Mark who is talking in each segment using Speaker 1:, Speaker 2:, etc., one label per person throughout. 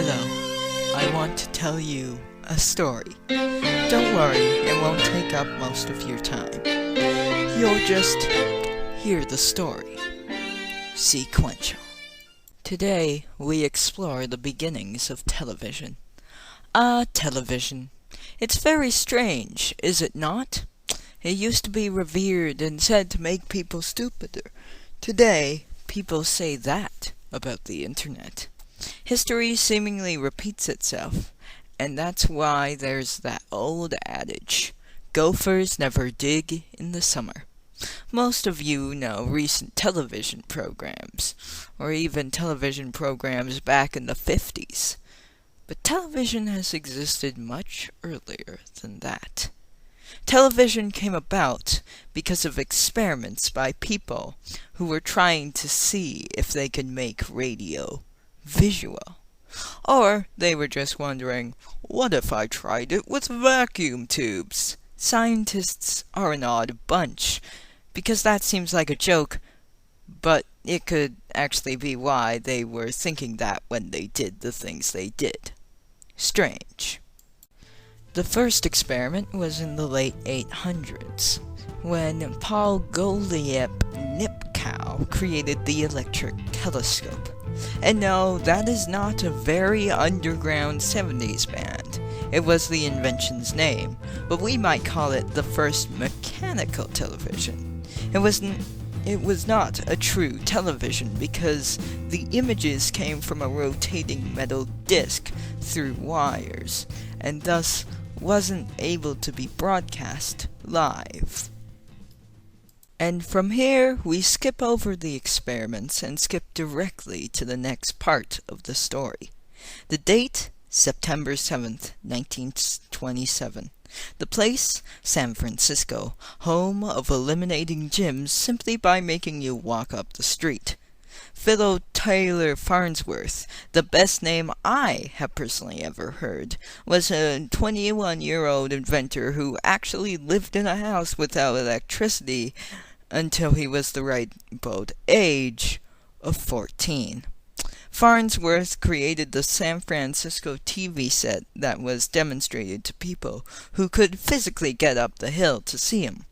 Speaker 1: Hello, I want to tell you a story. Don't worry, it won't take up most of your time. You'll just hear the story. Sequential. Today, we explore the beginnings of television. Television. It's very strange, is it not? It used to be revered and said to make people stupider. Today, people say that about the internet. History seemingly repeats itself, and that's why there's that old adage, gophers never dig in the summer. Most of you know recent television programs, or even television programs back in the 50s. But television has existed much earlier than that. Television came about because of experiments by people who were trying to see if they could make radio visual. Or they were just wondering, what if I tried it with vacuum tubes? Scientists are an odd bunch, because that seems like a joke, but it could actually be why they were thinking that when they did the things they did. Strange. The first experiment was in the late 800s, when Paul Gottlieb Nipkow created the electric telescope. And no, that is not a very underground 70s band. It was the invention's name, but we might call it the first mechanical television. It was not a true television because the images came from a rotating metal disc through wires, and thus wasn't able to be broadcast live. And from here, we skip over the experiments and skip directly to the next part of the story. The date, September 7th, 1927. The place, San Francisco, home of eliminating gyms simply by making you walk up the street. Philo Taylor Farnsworth, the best name I have personally ever heard, was a 21-year-old inventor who actually lived in a house without electricity until he was the right about age of 14. Farnsworth created the San Francisco TV set that was demonstrated to people who could physically get up the hill to see him.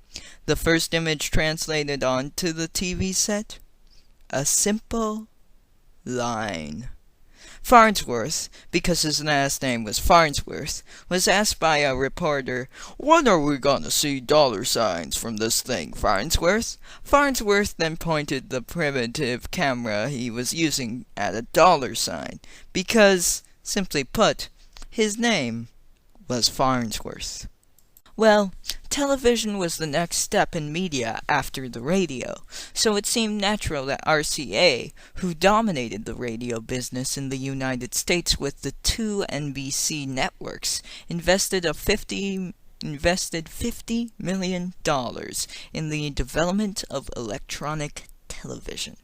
Speaker 1: The first image translated onto the TV set? A simple line. Farnsworth, because his last name was Farnsworth, was asked by a reporter, "When are we gonna see dollar signs from this thing, Farnsworth?" Farnsworth then pointed the primitive camera he was using at a dollar sign, because, simply put, his name was Farnsworth. Well, television was the next step in media after the radio, so it seemed natural that RCA, who dominated the radio business in the United States with the two NBC networks, invested $50 million in the development of electronic television.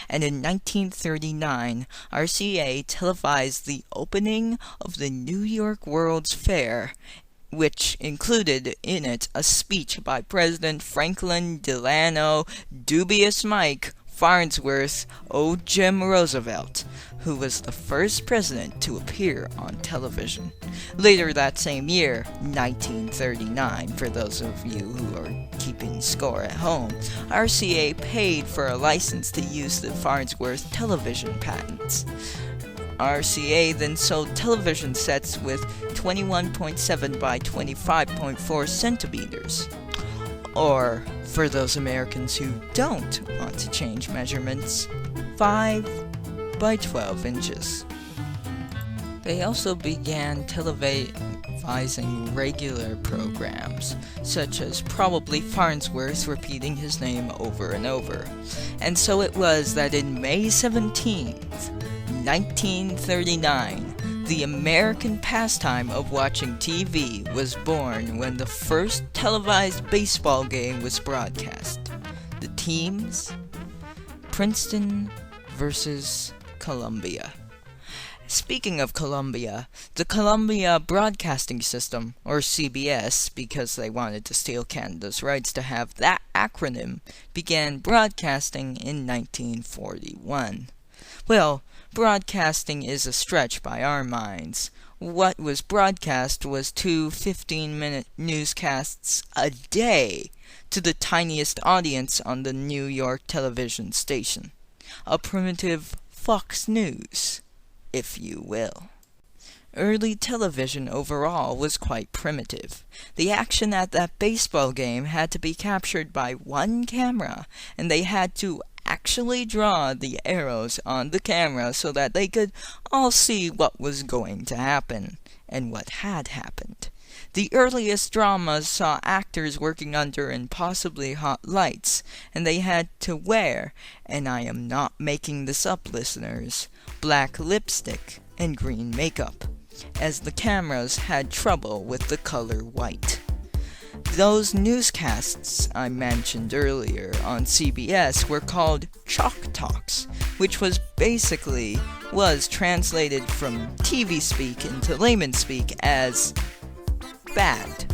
Speaker 1: And in 1939, RCA televised the opening of the New York World's Fair, which included in it a speech by President Franklin Delano Dubious Mike Farnsworth O. Jim Roosevelt, who was the first president to appear on television. Later that same year, 1939, for those of you who are keeping score at home, RCA paid for a license to use the Farnsworth television patents. RCA then sold television sets with 21.7 by 25.4 centimeters. Or, for those Americans who don't want to change measurements, 5 by 12 inches. They also began televising regular programs, such as probably Farnsworth repeating his name over and over. And so it was that in May 17th, 1939, the American pastime of watching TV was born when the first televised baseball game was broadcast. The teams? Princeton versus Columbia. Speaking of Columbia, the Columbia Broadcasting System, or CBS, because they wanted to steal Canada's rights to have that acronym, began broadcasting in 1941. Well, broadcasting is a stretch by our minds. What was broadcast was 2 15-minute newscasts a day to the tiniest audience on the New York television station. A primitive Fox News, if you will. Early television overall was quite primitive. The action at that baseball game had to be captured by one camera, and they had to actually draw the arrows on the camera so that they could all see what was going to happen, and what had happened. The earliest dramas saw actors working under impossibly hot lights, and they had to wear, and I am not making this up, listeners, black lipstick and green makeup, as the cameras had trouble with the color white. Those newscasts I mentioned earlier on CBS were called Chalk Talks, which was translated from TV speak into layman speak as bad.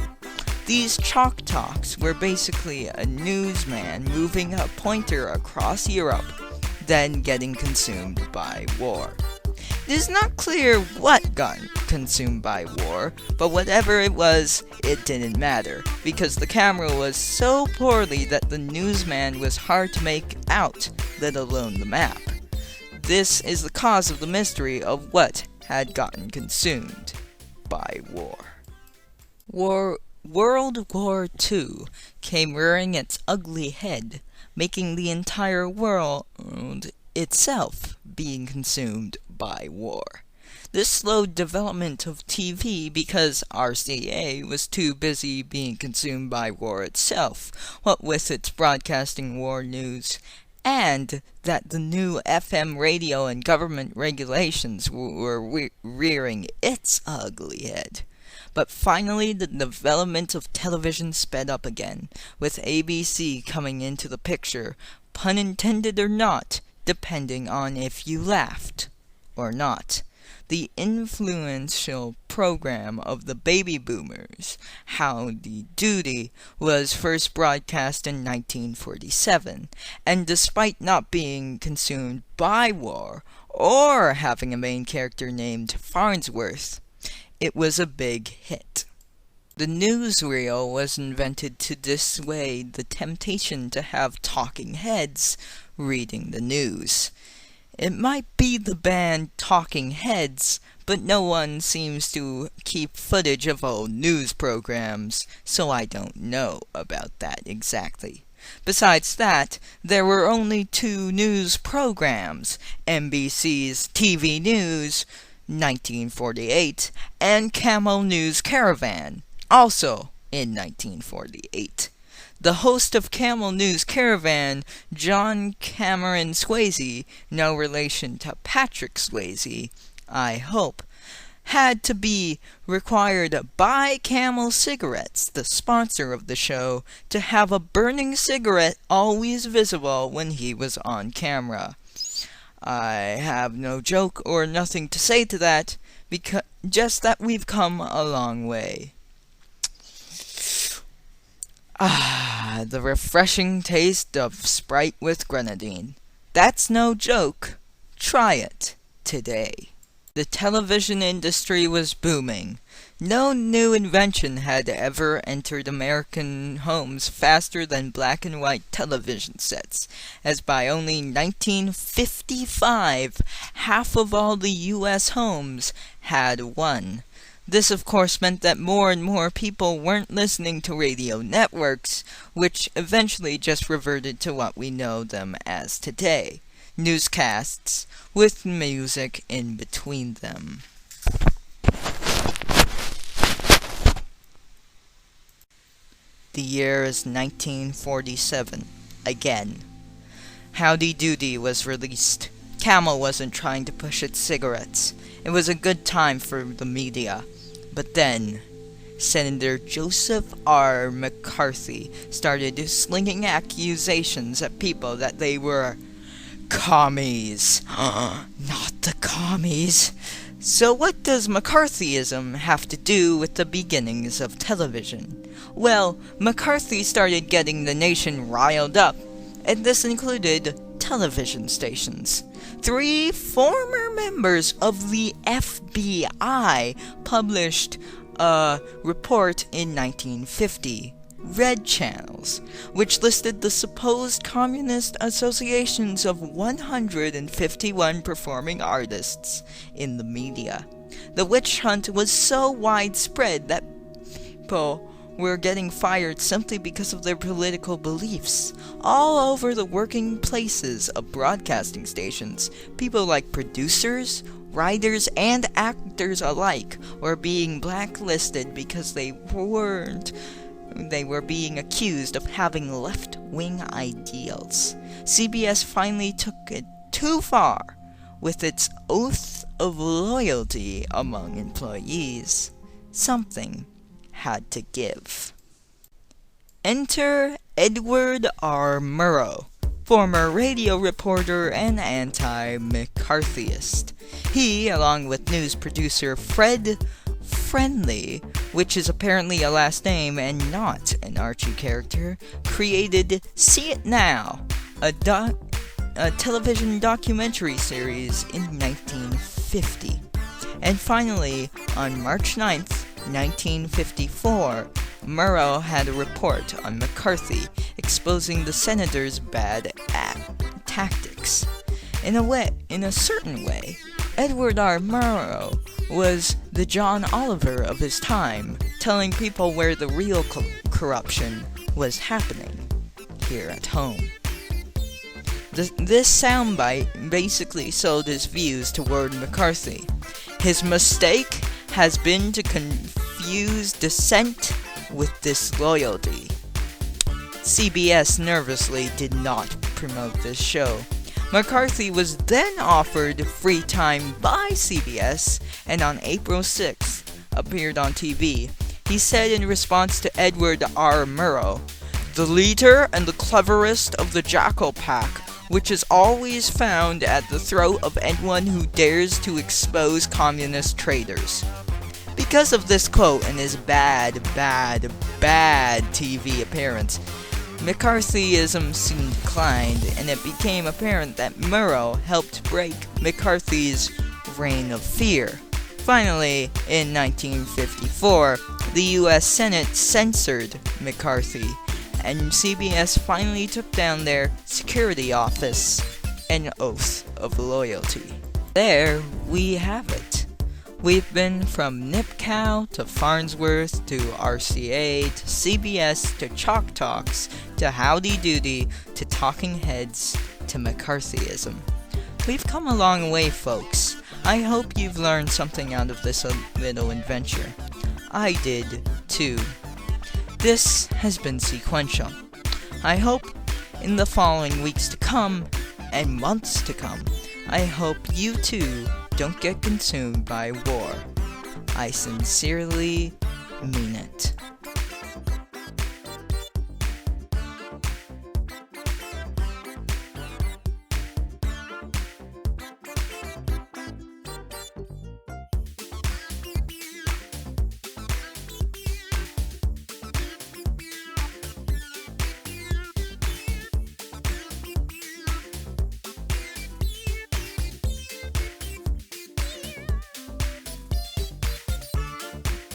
Speaker 1: These Chalk Talks were basically a newsman moving a pointer across Europe, then getting consumed by war. It is not clear what got consumed by war, but whatever it was, it didn't matter, because the camera was so poorly that the newsman was hard to make out, let alone the map. This is the cause of the mystery of what had gotten consumed by war. World War II came rearing its ugly head, making the entire world itself being consumed by war. This slowed development of TV because RCA was too busy being consumed by war itself, what with its broadcasting war news, and that the new FM radio and government regulations were rearing its ugly head. But finally, the development of television sped up again, with ABC coming into the picture, pun intended or not, depending on if you laughed or not. The influential program of the baby boomers, Howdy Doody, was first broadcast in 1947, and despite not being consumed by war or having a main character named Farnsworth, it was a big hit. The newsreel was invented to dissuade the temptation to have talking heads reading the news. It might be the band Talking Heads, but no one seems to keep footage of old news programs, so I don't know about that exactly. Besides that, there were only 2 news programs, NBC's TV News, 1948, and Camel News Caravan, also in 1948. The host of Camel News Caravan, John Cameron Swayze, no relation to Patrick Swayze, I hope, had to be required to buy Camel Cigarettes, the sponsor of the show, to have a burning cigarette always visible when he was on camera. I have no joke or nothing to say to that, because just that we've come a long way. The refreshing taste of Sprite with grenadine. That's no joke. Try it today. The television industry was booming. No new invention had ever entered American homes faster than black and white television sets, as by only 1955, half of all the U.S. homes had one. This, of course, meant that more and more people weren't listening to radio networks, which eventually just reverted to what we know them as today. Newscasts, with music in between them. The year is 1947, again. Howdy Doody was released. Camel wasn't trying to push its cigarettes. It was a good time for the media. But then, Senator Joseph R. McCarthy started slinging accusations at people that they were commies. Not the commies. So what does McCarthyism have to do with the beginnings of television? Well, McCarthy started getting the nation riled up, and this included television stations. 3 former members of the FBI published a report in 1950, Red Channels, which listed the supposed communist associations of 151 performing artists in the media. The witch hunt was so widespread that people were getting fired simply because of their political beliefs. All over the working places of broadcasting stations, people like producers, writers, and actors alike were being blacklisted because they were being accused of having left-wing ideals. CBS finally took it too far with its oath of loyalty among employees. Something had to give. Enter Edward R. Murrow, former radio reporter and anti-McCarthyist. He, along with news producer Fred Friendly, which is apparently a last name and not an Archie character, created See It Now, a television documentary series in 1950. And finally, on March 9th, 1954, Murrow had a report on McCarthy exposing the senator's bad tactics. In a certain way, Edward R. Murrow was the John Oliver of his time, telling people where the real corruption was happening, here at home. This soundbite basically sold his views toward McCarthy. His mistake has been to confuse dissent with disloyalty. CBS nervously did not promote this show. McCarthy was then offered free time by CBS, and on April 6th appeared on TV. He said in response to Edward R. Murrow, "The leader and the cleverest of the Jackal Pack, which is always found at the throat of anyone who dares to expose communist traitors." Because of this quote and his bad TV appearance, McCarthyism soon declined, and it became apparent that Murrow helped break McCarthy's reign of fear. Finally, in 1954, the U.S. Senate censored McCarthy, and CBS finally took down their security office and oath of loyalty. There we have it. We've been from NipCow to Farnsworth to RCA to CBS to Chalk Talks to Howdy Doody to Talking Heads to McCarthyism. We've come a long way, folks. I hope you've learned something out of this little adventure. I did, too. This has been Sequential. I hope in the following weeks to come and months to come, I hope you too don't get consumed by war. I sincerely mean it.